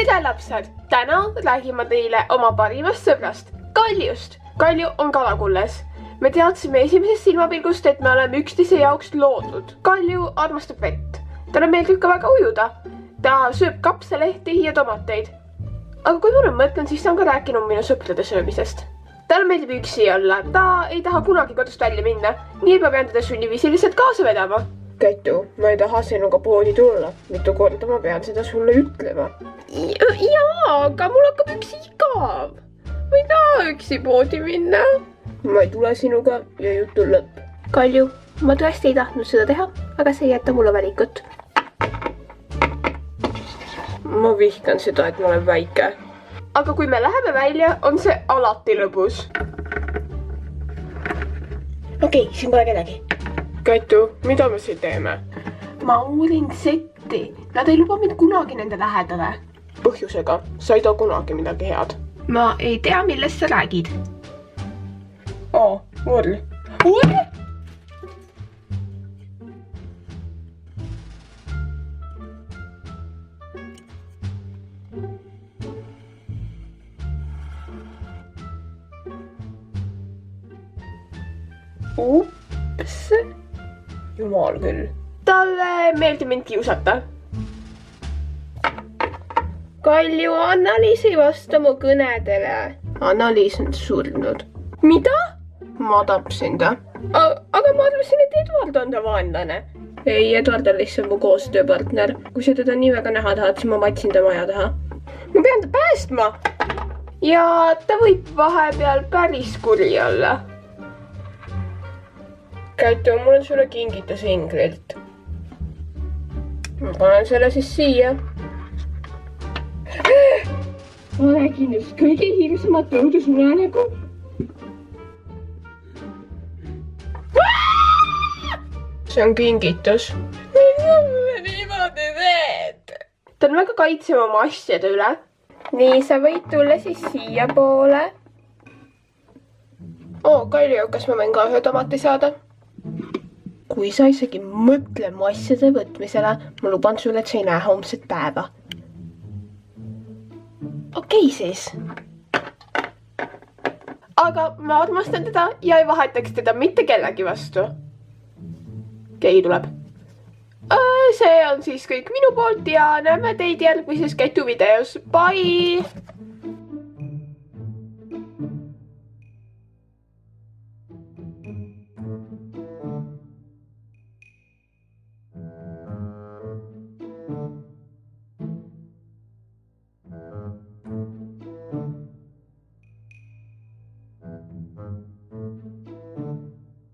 tere lapsed! Täna räägime teile oma parimast sõbrast, Kaljust. Kalju on kalakulles. Me teadsime esimesest silmapilgust, et me oleme üksteise jaoks loodud. Kalju armastab vett. Talle meeldib ka väga ujuda. Ta sööb kapsalehti ja tomateid. Aga kui ma mõtlen, siis ta on ka rääkinud minu sõprade söömisest. Talle meeldib üksi olla. Ta ei taha kunagi kodust välja minna. Nii ma pean teda sunniviisiliselt kaasa vedama. Kätu, ma ei taha sinuga poodi tulla. Mitu korda ma pean seda sulle ütlema. Jaa, aga mul hakkab üksi igav. Ma ei taha üksi poodi minna. Ma ei tule sinuga ja jutu lõpp. Kalju, ma tõesti ei tahtnud seda teha, aga see ei jäta mulle valikut. Ma vihkan seda, et ma olen väike. Aga kui me läheme välja, on see alati lõbus. Okei, siin pole kedagi. Kätu, mida me siin teeme? Ma uurin setti. Nad ei luba mind kunagi nende lähedale. Põhjusega, sa ei too kunagi midagi head. Ma ei tea, millest sa räägid. Url. Url? Ups. Jumal küll. Talle meeldib mind kiusata. Kalju, Anna-Liis ei vasta mu kõnedele. Anna-Liis on surnud. Mida? Ma tapsin ta. Aga ma arvasin, et Edward on ta vaenlane. Ei, Edward on lihtsalt mu koostööpartner. Kui sa teda nii väga näha tahad, siis ma matsin ta maja taha. Ma pean ta päästma. Ja ta võib vahepeal päris kuri olla. Kätu, mul on sulle kingitus Ingrilt. Ma panen selle siis siia. Ma nägin just kõige hirmsamat õudusunenägu. See on kingitus. Mida mulle niimoodi teed? Ta on väga kaitsema oma asjade üle. Nii, sa võid tulla siis siia poole. Kalju, kas ma võin ka ühe tomati saada? Kui sa isegi mõtle mu asjade võtmisele, ma luban sulle, et sa ei näe homset päeva. Okei siis. Aga ma armastan teda ja ei vahetaks teda mitte kellegi vastu. Keegi tuleb. See on siis kõik minu poolt ja näeme teid järgmises Kätu videos. Bye!